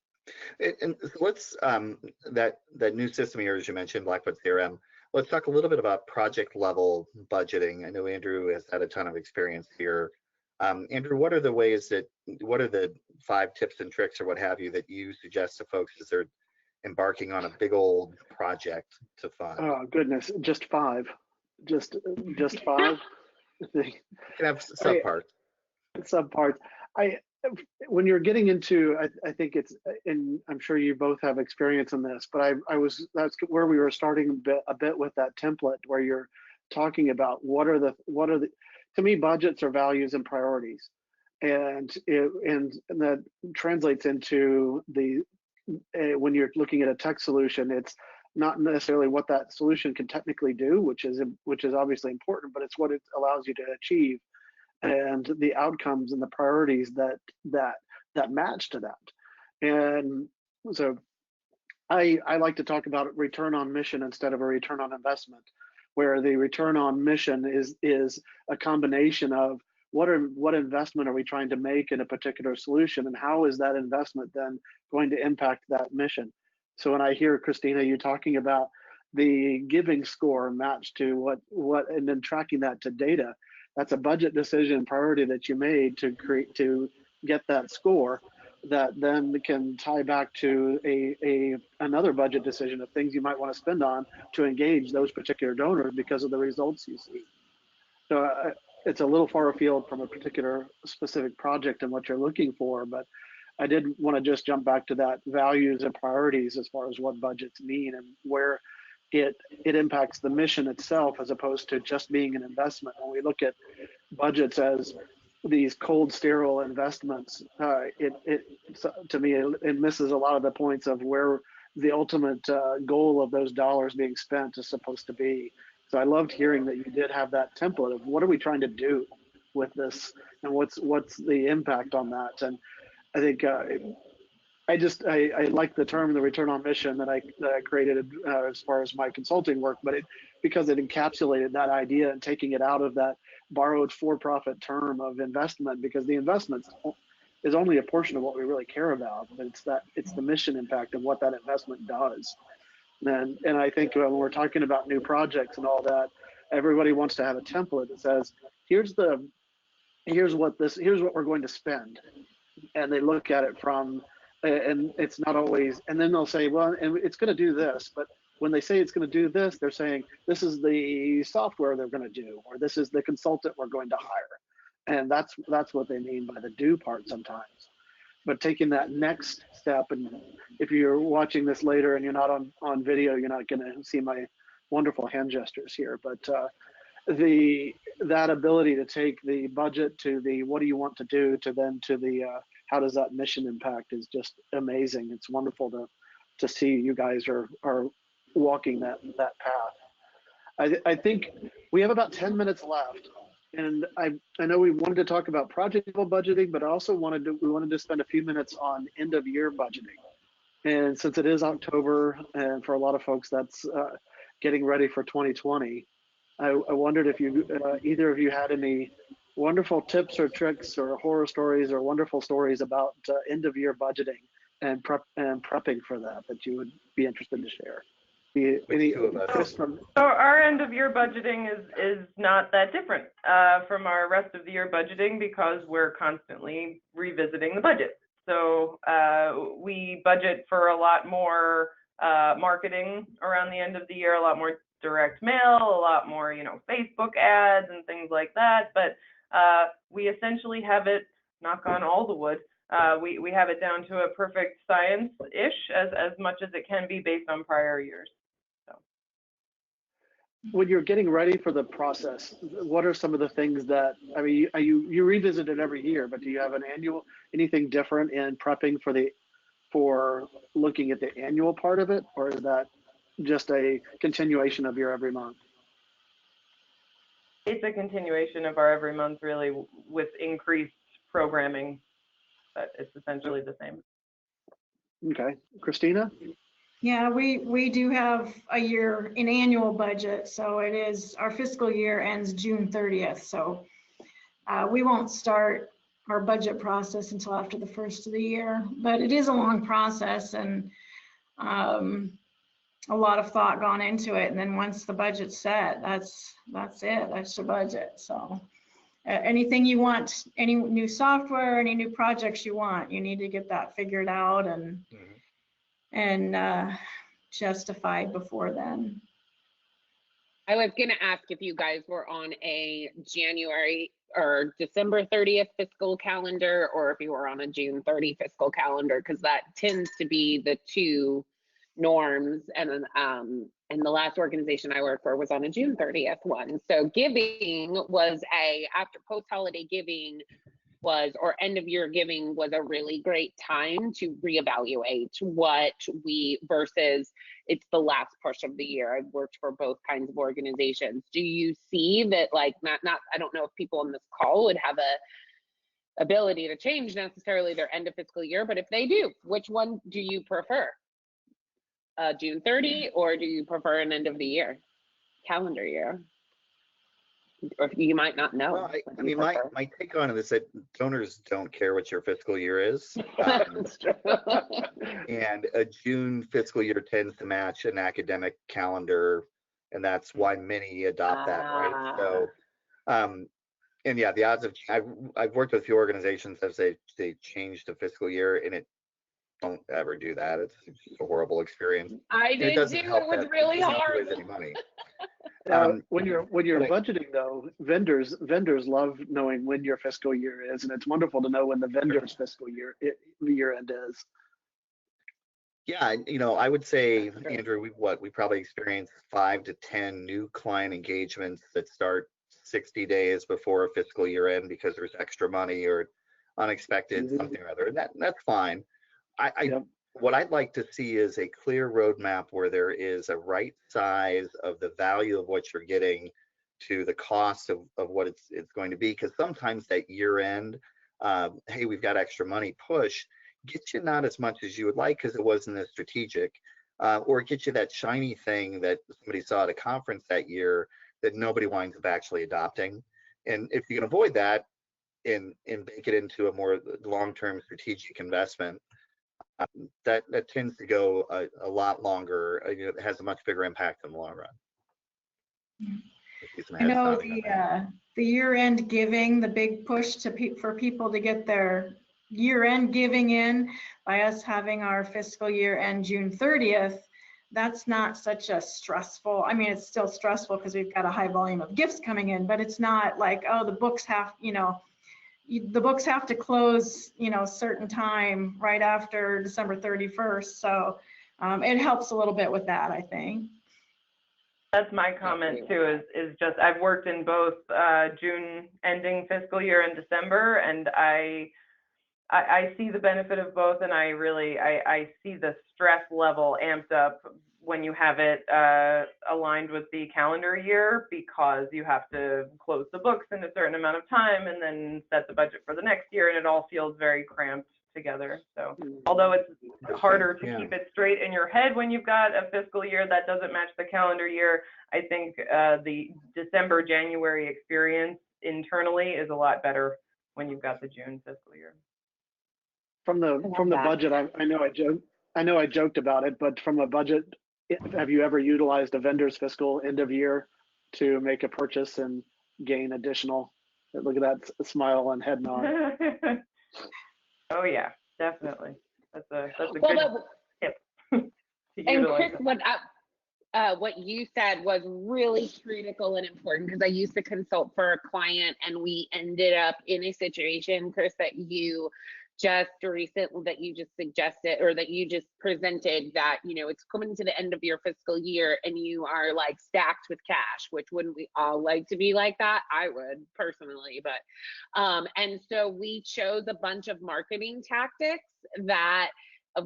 And so let's that new system here, as you mentioned, Blackfoot CRM. Let's talk a little bit about project level budgeting. I know Andrew has had a ton of experience here. Andrew, what are the 5 tips and tricks or what have you that you suggest to folks as they're embarking on a big old project to fund? Oh goodness, just 5, just 5. You can have subparts. Subparts. When you're getting into, I think it's, and I'm sure you both have experience in this, but that's where we were starting a bit with that template where you're talking about what are the, to me, budgets are values and priorities. And that translates into when you're looking at a tech solution, it's not necessarily what that solution can technically do, which is obviously important, but it's what it allows you to achieve and the outcomes and the priorities that match to that. And so I like to talk about return on mission instead of a return on investment, where the return on mission is a combination of what investment are we trying to make in a particular solution, and how is that investment then going to impact that mission. So when I hear, Christina, you talking about the giving score matched to what and then tracking that to data, that's a budget decision priority that you made to get that score that then can tie back to another budget decision of things you might want to spend on to engage those particular donors because of the results you see. So it's a little far afield from a particular specific project and what you're looking for, but I did want to just jump back to that values and priorities as far as what budgets mean and where it impacts the mission itself as opposed to just being an investment. When we look at budgets as these cold, sterile investments, to me, it misses a lot of the points of where the ultimate goal of those dollars being spent is supposed to be. So I loved hearing that you did have that template of what are we trying to do with this and what's the impact on that. And I think I like the term, the return on mission that I created as far as my consulting work, but because it encapsulated that idea and taking it out of that borrowed for-profit term of investment, because the investment is only a portion of what we really care about, but it's the mission impact of what that investment does. And I think when we're talking about new projects and all that, everybody wants to have a template that says, here's what we're going to spend, and they look at it from. And it's not always, and then they'll say, well, and it's going to do this. But when they say it's going to do this, they're saying this is the software they're going to do, or this is the consultant we're going to hire. And that's what they mean by the do part sometimes. But taking that next step, and if you're watching this later and you're not on video, you're not going to see my wonderful hand gestures here. But that ability to take the budget to the what do you want to do to then to the how does that mission impact is just amazing. It's wonderful to see you guys are walking that path. I think we have about 10 minutes left, and I know we wanted to talk about project level budgeting, but I also wanted to spend a few minutes on end of year budgeting. And since it is October, and for a lot of folks that's getting ready for 2020, I wondered if either of you had any wonderful tips or tricks or horror stories or wonderful stories about end of year budgeting and prepping for that you would be interested to share. So our end of year budgeting is not that different from our rest of the year budgeting because we're constantly revisiting the budget. So we budget for a lot more marketing around the end of the year, a lot more direct mail, a lot more, Facebook ads and things like that. But we essentially have it, knock on all the wood, we have it down to a perfect science-ish as much as it can be based on prior years. So. When you're getting ready for the process, what are some of the things that, I mean, you revisit it every year, but do you have anything different in prepping for looking at the annual part of it, or is that just a continuation of your every month? It's a continuation of our every month, really, with increased programming, but it's essentially the same. Okay, Christina? Yeah, we do have an annual budget, so it is, our fiscal year ends June 30th, so we won't start our budget process until after the first of the year, but it is a long process and a lot of thought gone into it. And then once the budget's set, that's it, that's the budget. So anything you want, any new software, any new projects you want, you need to get that figured out and justified before then. I was going to ask if you guys were on a January or December 30th fiscal calendar, or if you were on a June 30 fiscal calendar, because that tends to be the two norms. And the last organization I worked for was on a June 30th one. So giving was after post-holiday giving or end of year giving was a really great time to reevaluate versus it's the last push of the year. I've worked for both kinds of organizations. Do you see that, like, I don't know if people on this call would have a ability to change necessarily their end of fiscal year, but if they do, which one do you prefer? June 30, or do you prefer an end of the year calendar year? Or you might not know. Well, I mean, my take on it is that donors don't care what your fiscal year is. And a June fiscal year tends to match an academic calendar, and that's why many adopt that, right? So, and yeah, the odds of, I've worked with a few organizations as they changed the fiscal year, and it don't ever do that. It's just a horrible experience. I did too. It was really hard. Any money. When you're budgeting though, vendors love knowing when your fiscal year is, and it's wonderful to know when the vendor's fiscal year end is. Yeah, I would say, Andrew, we probably experienced 5 to 10 new client engagements that start 60 days before a fiscal year end because there's extra money or unexpected something or other, and that's fine. What I'd like to see is a clear roadmap where there is a right size of the value of what you're getting to the cost of what it's going to be. Because sometimes that year end, hey, we've got extra money push, gets you not as much as you would like because it wasn't as strategic, or it gets you that shiny thing that somebody saw at a conference that year that nobody winds up actually adopting. And if you can avoid that and make it into a more long-term strategic investment, that tends to go a lot longer. It has a much bigger impact in the long run. I know the year-end giving, the big push for people to get their year-end giving in by us having our fiscal year end June 30th. That's not such a stressful. I mean, it's still stressful because we've got a high volume of gifts coming in, but it's not like, oh, the books have, the books have to close, certain time right after December 31st. So it helps a little bit with that, I think. That's my comment too, is just, I've worked in both June ending fiscal year and December, and I see the benefit of both, and I see the stress level amped up when you have it aligned with the calendar year, because you have to close the books in a certain amount of time and then set the budget for the next year, and it all feels very cramped together. So although it's harder to keep it straight in your head when you've got a fiscal year that doesn't match the calendar year, I think the December, January experience internally is a lot better when you've got the June fiscal year. From the budget, I know I joked about it, but from a budget, have you ever utilized a vendor's fiscal end of year to make a purchase and gain additional? Look at that smile and head nod. Oh yeah, definitely. That's a good tip. And Chris, what you said was really critical and important, because I used to consult for a client, and we ended up in a situation, Chris, that you just suggested, or that you just presented, that it's coming to the end of your fiscal year and you are like stacked with cash, which wouldn't we all like to be like that? I would personally, but and so we chose a bunch of marketing tactics that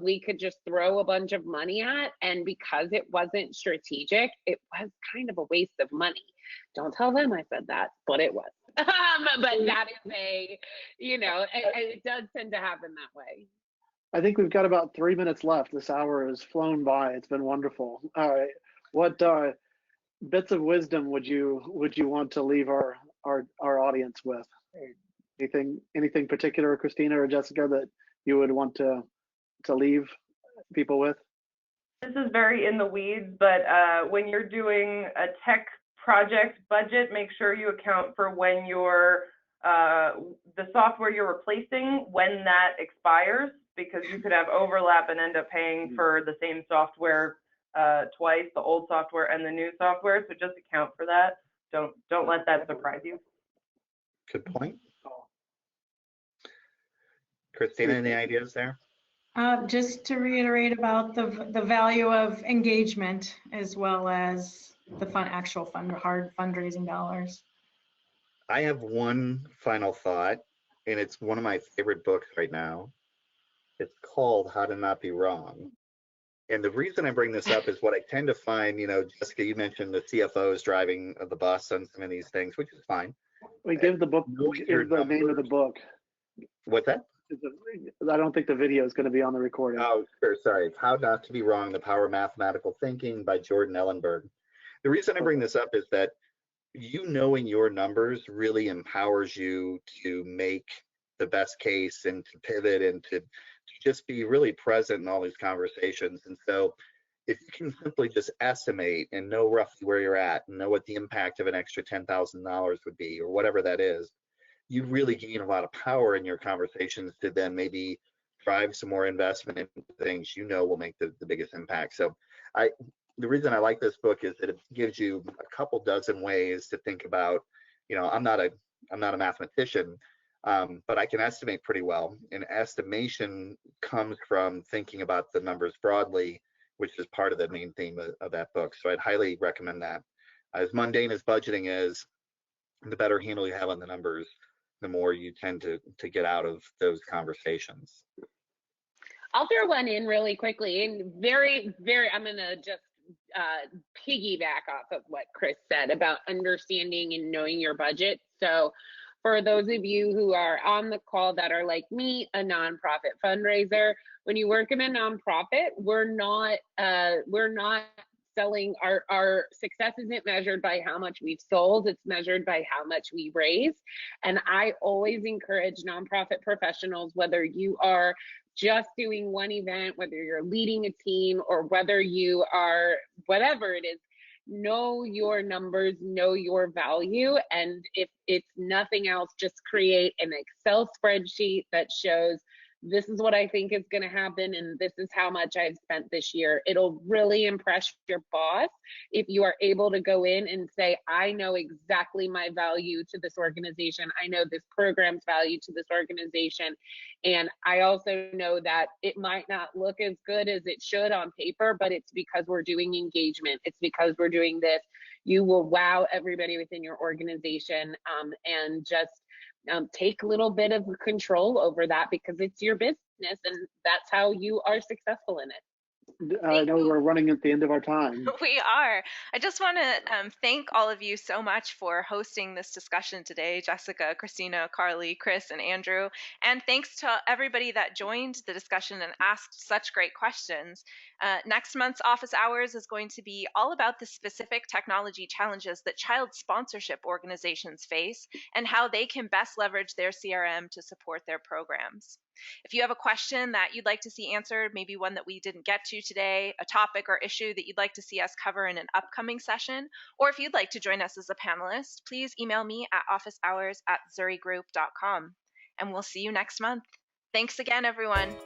we could just throw a bunch of money at, and because it wasn't strategic, it was kind of a waste of money. Don't tell them I said that, but it was. But that is it does tend to happen that way. I think we've got about 3 minutes left. This hour has flown by. It's been wonderful. All right. What bits of wisdom would you want to leave our audience with? Anything particular, Christina or Jessica, that you would want to leave people with? This is very in the weeds, but when you're doing a tech project budget, make sure you account for when the software you're replacing, when that expires, because you could have overlap and end up paying for the same software twice, the old software and the new software. So just account for that. Don't let that surprise you. Good point. Christina, any ideas there? Just to reiterate about the value of engagement as well as the hard fundraising dollars. I have one final thought, and it's one of my favorite books right now. It's called How to Not Be Wrong. And the reason I bring this up is what I tend to find, Jessica, you mentioned the CFOs driving the bus on some of these things, which is fine. We give the book, give the name of the book. What's that? I don't think the video is going to be on the recording. Oh, sure. Sorry. It's How Not to Be Wrong, The Power of Mathematical Thinking by Jordan Ellenberg. The reason I bring this up is that knowing your numbers really empowers you to make the best case and to pivot and to just be really present in all these conversations. And so if you can simply just estimate and know roughly where you're at and know what the impact of an extra $10,000 would be or whatever that is, you really gain a lot of power in your conversations to then maybe drive some more investment in things will make the biggest impact. So the reason I like this book is that it gives you a couple dozen ways to think about, I'm not a mathematician, but I can estimate pretty well. And estimation comes from thinking about the numbers broadly, which is part of the main theme of that book. So I'd highly recommend that. As mundane as budgeting is, the better handle you have on the numbers, the more you tend to get out of those conversations. I'll throw one in really quickly, and I'm gonna just piggyback off of what Chris said about understanding and knowing your budget. So for those of you who are on the call that are like me, a nonprofit fundraiser, when you work in a nonprofit, we're not selling. Our success isn't measured by how much we've sold, it's measured by how much we raise. And I always encourage nonprofit professionals, whether you are just doing one event, whether you're leading a team, or whether you are whatever it is, know your numbers, know your value. And if it's nothing else, just create an Excel spreadsheet that shows this is what I think is going to happen, and this is how much I've spent this year. It'll really impress your boss if you are able to go in and say, I know exactly my value to this organization. I know this program's value to this organization. And I also know that it might not look as good as it should on paper, but it's because we're doing engagement. It's because we're doing this. You will wow everybody within your organization, and just take a little bit of control over that, because it's your business and that's how you are successful in it. I know we're running at the end of our time. We are. I just want to thank all of you so much for hosting this discussion today, Jessica, Christina, Carly, Chris, and Andrew. And thanks to everybody that joined the discussion and asked such great questions. Next month's office hours is going to be all about the specific technology challenges that child sponsorship organizations face and how they can best leverage their CRM to support their programs. If you have a question that you'd like to see answered, maybe one that we didn't get to today, a topic or issue that you'd like to see us cover in an upcoming session, or if you'd like to join us as a panelist, please email me at officehours@zurigroup.com. And we'll see you next month. Thanks again, everyone.